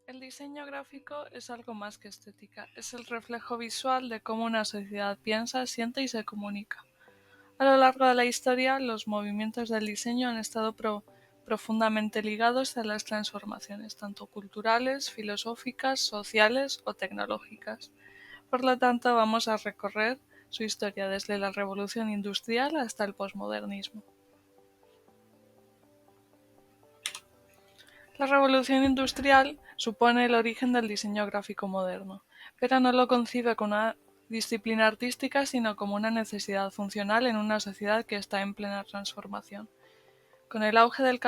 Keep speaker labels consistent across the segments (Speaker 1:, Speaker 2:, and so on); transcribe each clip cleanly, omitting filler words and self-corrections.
Speaker 1: El diseño gráfico es algo más que estética, es el reflejo visual de cómo una sociedad piensa, siente y se comunica. A lo largo de la historia, los movimientos del diseño han estado profundamente ligados a las transformaciones, tanto culturales, filosóficas, sociales o tecnológicas. Por lo tanto, vamos a recorrer su historia desde la revolución industrial hasta el posmodernismo. La revolución industrial supone el origen del diseño gráfico moderno, pero no lo concibe como una disciplina artística, sino como una necesidad funcional en una sociedad que está en plena transformación. Con el auge del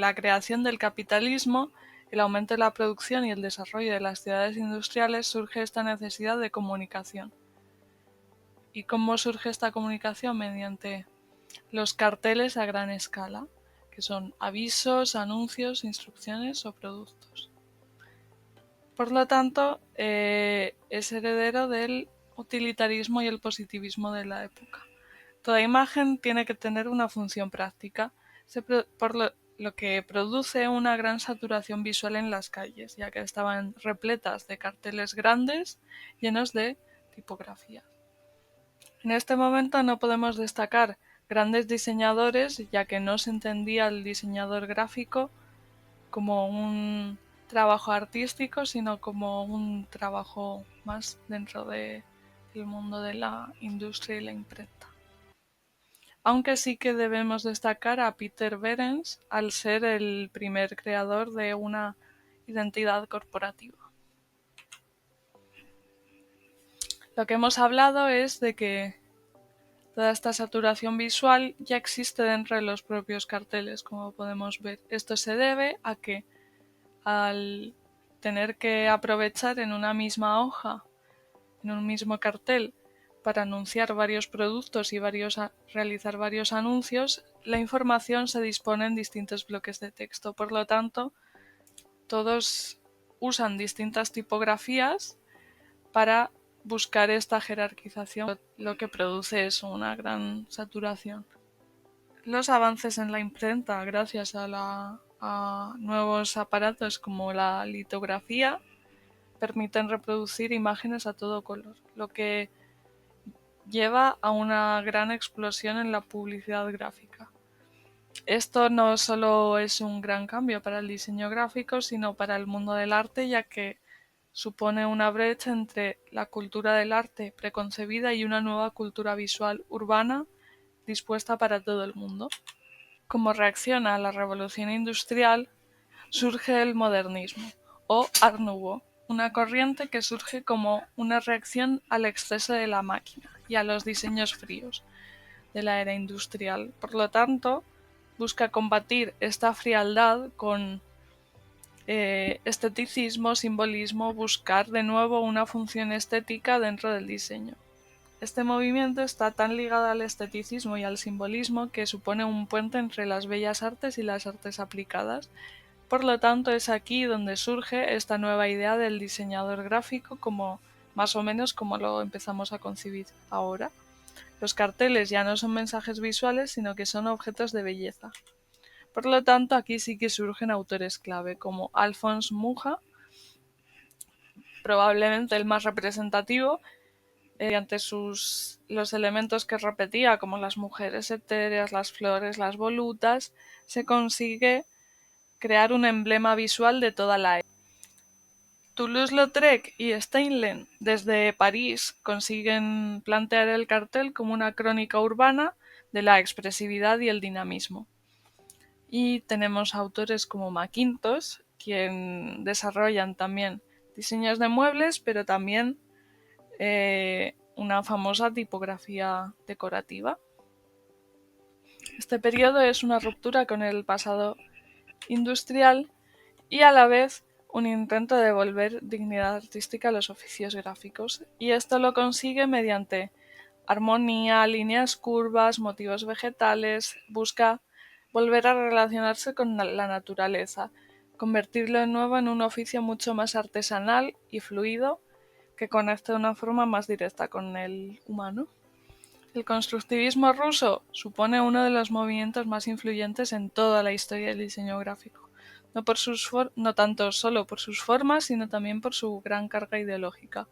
Speaker 1: la creación del capitalismo, el aumento de la producción y el desarrollo de las ciudades industriales, surge esta necesidad de comunicación. ¿Y cómo surge esta comunicación? Mediante los carteles a gran escala, que son avisos, anuncios, instrucciones o productos. Por lo tanto, es heredero del utilitarismo y el positivismo de la época. Toda imagen tiene que tener una función práctica, por lo que produce una gran saturación visual en las calles, ya que estaban repletas de carteles grandes llenos de tipografía. En este momento no podemos destacar grandes diseñadores, ya que no se entendía el diseñador gráfico como un trabajo artístico, sino como un trabajo más dentro del mundo de la industria y la imprenta. Aunque sí que debemos destacar a Peter Behrens al ser el primer creador de una identidad corporativa. Lo que hemos hablado es de que toda esta saturación visual ya existe dentro de los propios carteles, como podemos ver. Esto se debe a que al tener que aprovechar en una misma hoja, en un mismo cartel, para anunciar varios productos y realizar varios anuncios, la información se dispone en distintos bloques de texto. Por lo tanto, todos usan distintas tipografías para buscar esta jerarquización, lo que produce es una gran saturación. Los avances en la imprenta, gracias a nuevos aparatos como la litografía, permiten reproducir imágenes a todo color, lo que lleva a una gran explosión en la publicidad gráfica. Esto no solo es un gran cambio para el diseño gráfico, sino para el mundo del arte, ya que supone una brecha entre la cultura del arte preconcebida y una nueva cultura visual urbana dispuesta para todo el mundo. Como reacción a la revolución industrial, surge el modernismo, o Art Nouveau, una corriente que surge como una reacción al exceso de la máquina y a los diseños fríos de la era industrial. Por lo tanto, busca combatir esta frialdad con esteticismo, simbolismo, buscar de nuevo una función estética dentro del diseño. Este movimiento está tan ligado al esteticismo y al simbolismo que supone un puente entre las bellas artes y las artes aplicadas. Por lo tanto, es aquí donde surge esta nueva idea del diseñador gráfico, como más o menos como lo empezamos a concebir ahora. Los carteles ya no son mensajes visuales, sino que son objetos de belleza. Por lo tanto, aquí sí que surgen autores clave, como Alphonse Mucha, probablemente el más representativo, mediante los elementos que repetía, como las mujeres etéreas, las flores, las volutas, se consigue crear un emblema visual de toda la época. Toulouse-Lautrec y Steinlen, desde París, consiguen plantear el cartel como una crónica urbana de la expresividad y el dinamismo. Y tenemos autores como Mackintosh, quien desarrollan también diseños de muebles, pero también una famosa tipografía decorativa. Este periodo es una ruptura con el pasado industrial y a la vez un intento de devolver dignidad artística a los oficios gráficos, y esto lo consigue mediante armonía, líneas curvas, motivos vegetales, busca volver a relacionarse con la naturaleza, convertirlo de nuevo en un oficio mucho más artesanal y fluido que conecte de una forma más directa con el humano. El constructivismo ruso supone uno de los movimientos más influyentes en toda la historia del diseño gráfico, no tanto solo por sus formas, sino también por su gran carga ideológica.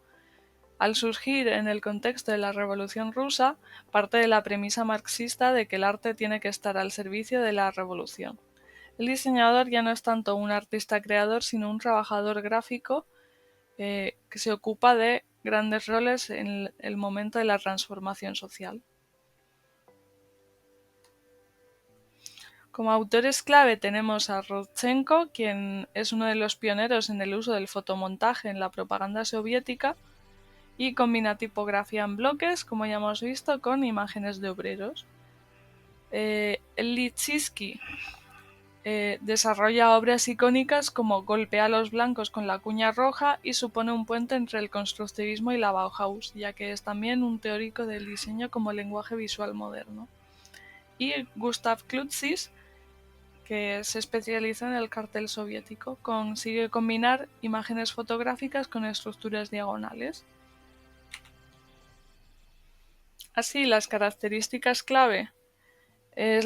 Speaker 1: Al surgir en el contexto de la Revolución Rusa, parte de la premisa marxista de que el arte tiene que estar al servicio de la revolución. El diseñador ya no es tanto un artista creador, sino un trabajador gráfico que se ocupa de grandes roles en el momento de la transformación social. Como autores clave tenemos a Rodchenko, quien es uno de los pioneros en el uso del fotomontaje en la propaganda soviética y combina tipografía en bloques, como ya hemos visto, con imágenes de obreros. Lichitsky desarrolla obras icónicas como Golpea a los blancos con la cuña roja y supone un puente entre el constructivismo y la Bauhaus, ya que es también un teórico del diseño como lenguaje visual moderno. Y Gustav Klutzis, que se especializa en el cartel soviético, consigue combinar imágenes fotográficas con estructuras diagonales. Así, las características clave es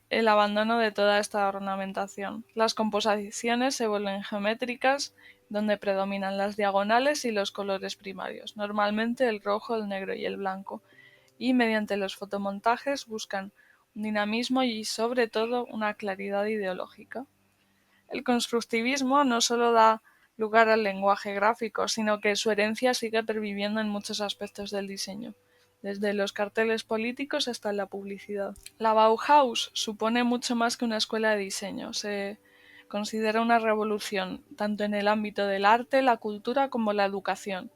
Speaker 1: el abandono de toda esta ornamentación. Las composiciones se vuelven geométricas, donde predominan las diagonales y los colores primarios, normalmente el rojo, el negro y el blanco, y mediante los fotomontajes buscan un dinamismo y sobre todo una claridad ideológica. El constructivismo no solo da lugar al lenguaje gráfico, sino que su herencia sigue perviviendo en muchos aspectos del diseño, desde los carteles políticos hasta la publicidad. La Bauhaus supone mucho más que una escuela de diseño, se considera una revolución tanto en el ámbito del arte, la cultura como la educación,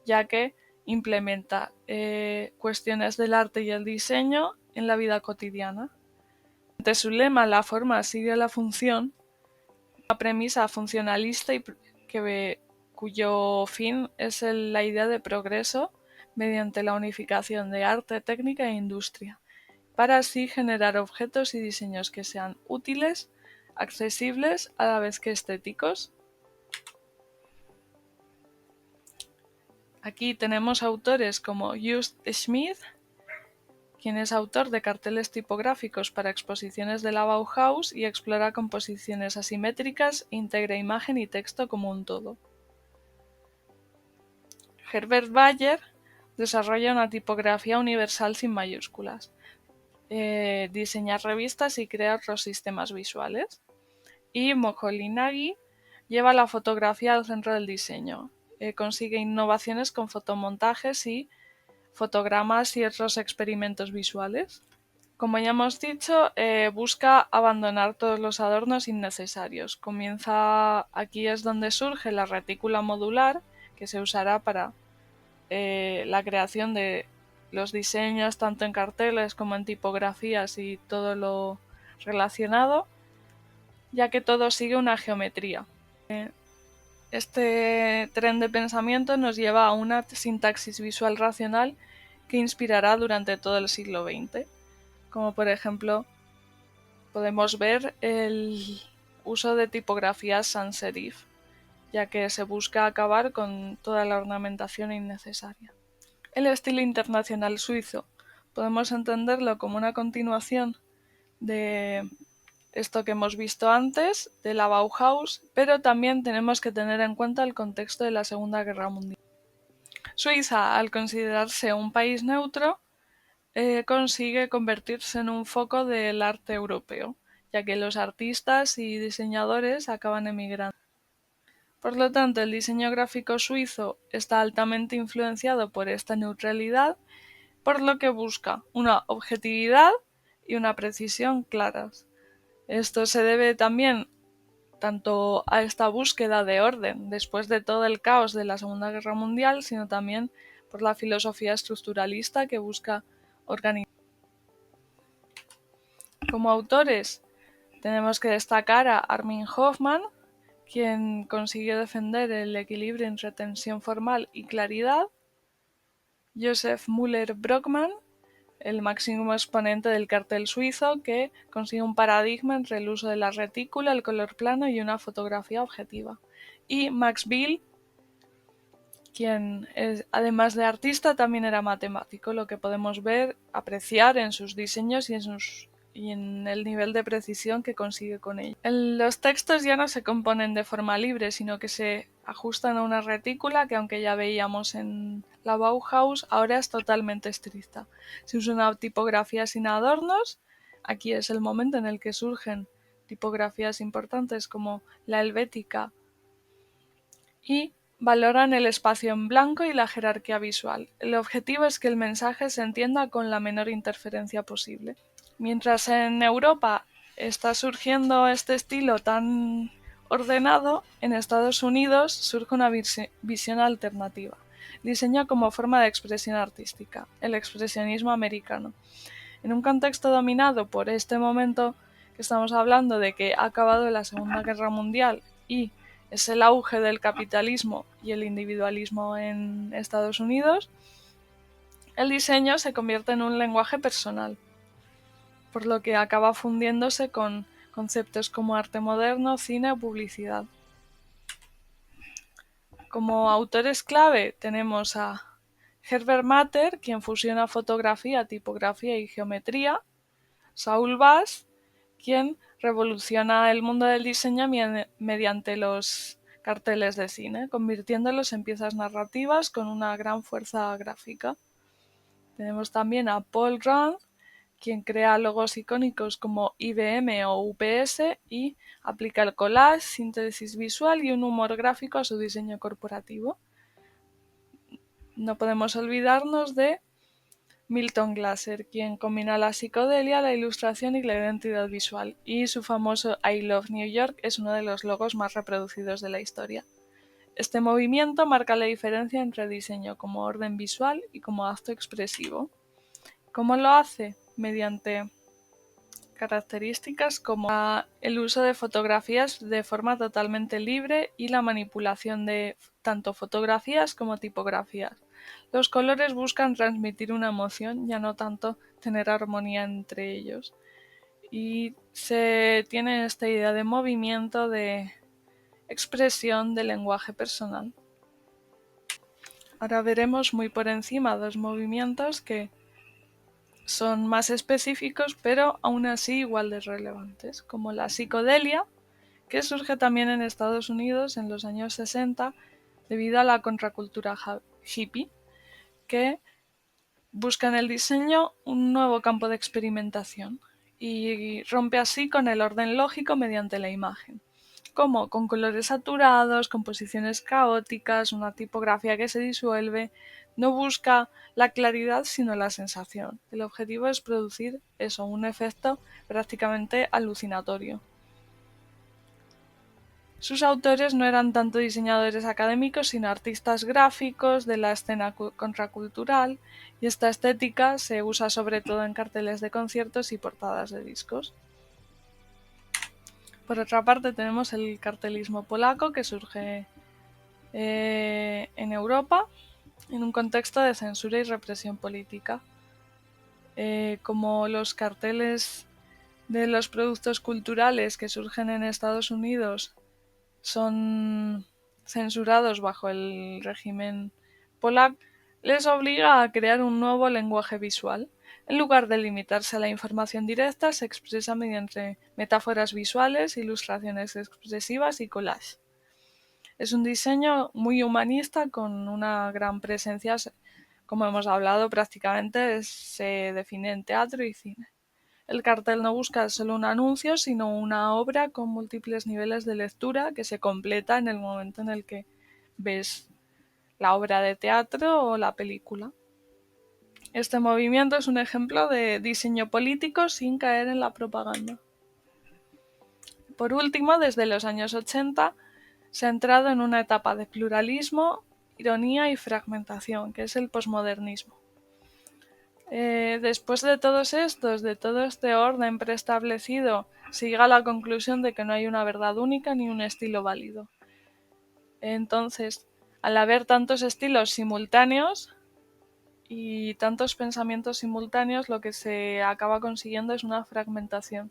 Speaker 1: ya que implementa cuestiones del arte y el diseño en la vida cotidiana. Ante su lema, la forma sigue la función, una premisa funcionalista cuyo fin es la idea de progreso mediante la unificación de arte, técnica e industria, para así generar objetos y diseños que sean útiles, accesibles a la vez que estéticos. Aquí tenemos autores como Just Schmidt, quien es autor de carteles tipográficos para exposiciones de la Bauhaus y explora composiciones asimétricas, integra imagen y texto como un todo. Herbert Bayer desarrolla una tipografía universal sin mayúsculas, diseña revistas y crea otros sistemas visuales. Y Moholy-Nagy lleva la fotografía al centro del diseño, consigue innovaciones con fotomontajes y fotogramas y otros experimentos visuales. Como ya hemos dicho, busca abandonar todos los adornos innecesarios. Aquí es donde surge la retícula modular, que se usará para la creación de los diseños tanto en carteles como en tipografías y todo lo relacionado, ya que todo sigue una geometría. Este tren de pensamiento nos lleva a una sintaxis visual racional que inspirará durante todo el siglo XX, como por ejemplo podemos ver el uso de tipografías sans serif, ya que se busca acabar con toda la ornamentación innecesaria. El estilo internacional suizo podemos entenderlo como una continuación de esto que hemos visto antes, de la Bauhaus, pero también tenemos que tener en cuenta el contexto de la Segunda Guerra Mundial. Suiza, al considerarse un país neutro, consigue convertirse en un foco del arte europeo, ya que los artistas y diseñadores acaban emigrando. Por lo tanto, el diseño gráfico suizo está altamente influenciado por esta neutralidad, por lo que busca una objetividad y una precisión claras. Esto se debe también tanto a esta búsqueda de orden después de todo el caos de la Segunda Guerra Mundial, sino también por la filosofía estructuralista que busca organizar. Como autores tenemos que destacar a Armin Hoffmann, quien consiguió defender el equilibrio entre tensión formal y claridad, Joseph Müller-Brockmann, el máximo exponente del cartel suizo, que consigue un paradigma entre el uso de la retícula, el color plano y una fotografía objetiva. Y Max Bill, quien además de artista también era matemático, lo que podemos ver, apreciar en sus diseños y en sus y en el nivel de precisión que consigue con ello. Los textos ya no se componen de forma libre, sino que se ajustan a una retícula que, aunque ya veíamos en la Bauhaus, ahora es totalmente estricta. Se usa una tipografía sin adornos. Aquí es el momento en el que surgen tipografías importantes como la helvética, y valoran el espacio en blanco y la jerarquía visual. El objetivo es que el mensaje se entienda con la menor interferencia posible. Mientras en Europa está surgiendo este estilo tan ordenado, en Estados Unidos surge una visión alternativa. Diseño como forma de expresión artística, el expresionismo americano. En un contexto dominado por este momento que estamos hablando de que ha acabado la Segunda Guerra Mundial y es el auge del capitalismo y el individualismo en Estados Unidos, el diseño se convierte en un lenguaje personal, por lo que acaba fundiéndose con conceptos como arte moderno, cine o publicidad. Como autores clave tenemos a Herbert Matter, quien fusiona fotografía, tipografía y geometría; Saul Bass, quien revoluciona el mundo del diseño mediante los carteles de cine, convirtiéndolos en piezas narrativas con una gran fuerza gráfica. Tenemos también a Paul Rand, quien crea logos icónicos como IBM o UPS y aplica el collage, síntesis visual y un humor gráfico a su diseño corporativo. No podemos olvidarnos de Milton Glaser, quien combina la psicodelia, la ilustración y la identidad visual, y su famoso I Love New York es uno de los logos más reproducidos de la historia. Este movimiento marca la diferencia entre diseño como orden visual y como acto expresivo. ¿Cómo lo hace? Mediante características como el uso de fotografías de forma totalmente libre y la manipulación de tanto fotografías como tipografías. Los colores buscan transmitir una emoción, ya no tanto tener armonía entre ellos. Y se tiene esta idea de movimiento, de expresión, de lenguaje personal. Ahora veremos muy por encima dos movimientos que son más específicos, pero aún así igual de relevantes, como la psicodelia, que surge también en Estados Unidos en los años 60 debido a la contracultura hippie, que busca en el diseño un nuevo campo de experimentación y rompe así con el orden lógico mediante la imagen, como con colores saturados, composiciones caóticas, una tipografía que se disuelve. No busca la claridad sino la sensación. El objetivo es producir eso, un efecto prácticamente alucinatorio. Sus autores no eran tanto diseñadores académicos, sino artistas gráficos de la escena contracultural, y esta estética se usa sobre todo en carteles de conciertos y portadas de discos. Por otra parte tenemos el cartelismo polaco, que surge en Europa en un contexto de censura y represión política. Como los carteles de los productos culturales que surgen en Estados Unidos son censurados bajo el régimen polaco, les obliga a crear un nuevo lenguaje visual. En lugar de limitarse a la información directa, se expresa mediante metáforas visuales, ilustraciones expresivas y collage. Es un diseño muy humanista con una gran presencia, como hemos hablado, prácticamente se define en teatro y cine. El cartel no busca solo un anuncio, sino una obra con múltiples niveles de lectura que se completa en el momento en el que ves la obra de teatro o la película. Este movimiento es un ejemplo de diseño político sin caer en la propaganda. Por último, desde los años 80 se ha entrado en una etapa de pluralismo, ironía y fragmentación, que es el posmodernismo. Después de todos estos, de todo este orden preestablecido, se llega a la conclusión de que no hay una verdad única ni un estilo válido. Entonces, al haber tantos estilos simultáneos y tantos pensamientos simultáneos, lo que se acaba consiguiendo es una fragmentación,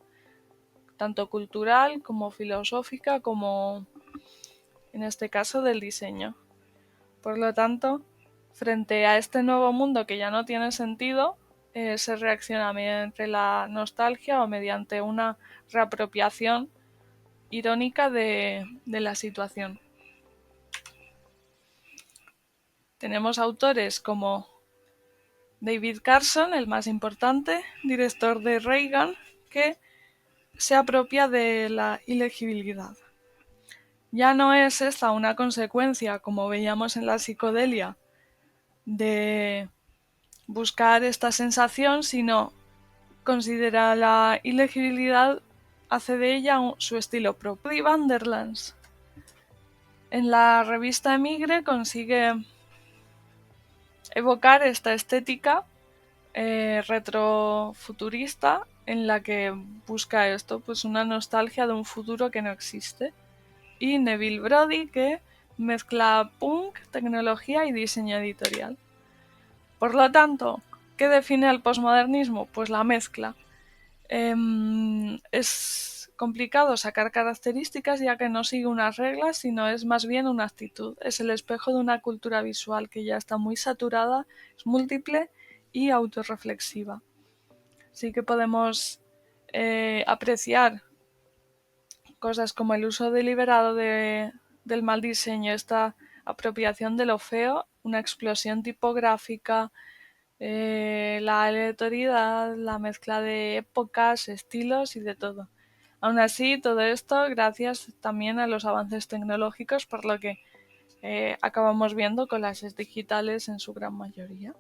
Speaker 1: tanto cultural como filosófica, como en este caso del diseño. Por lo tanto, frente a este nuevo mundo que ya no tiene sentido, se reacciona mediante la nostalgia o mediante una reapropiación irónica de la situación. Tenemos autores como David Carson, el más importante, director de Reagan, que se apropia de la ilegibilidad. Ya no es esta una consecuencia, como veíamos en la psicodelia, de buscar esta sensación, sino considera la ilegibilidad, hace de ella su estilo propio. Rudy Vanderlans en la revista Emigre consigue evocar esta estética retrofuturista en la que busca esto, pues una nostalgia de un futuro que no existe. Y Neville Brody, que mezcla punk, tecnología y diseño editorial. Por lo tanto, ¿qué define el posmodernismo? Pues la mezcla. Es complicado sacar características ya que no sigue unas reglas, sino es más bien una actitud. Es el espejo de una cultura visual que ya está muy saturada, es múltiple y autorreflexiva. Sí que podemos apreciar cosas como el uso deliberado del mal diseño, esta apropiación de lo feo, una explosión tipográfica, la aleatoriedad, la mezcla de épocas, estilos y de todo. Aún así, todo esto gracias también a los avances tecnológicos, por lo que acabamos viendo collages digitales en su gran mayoría.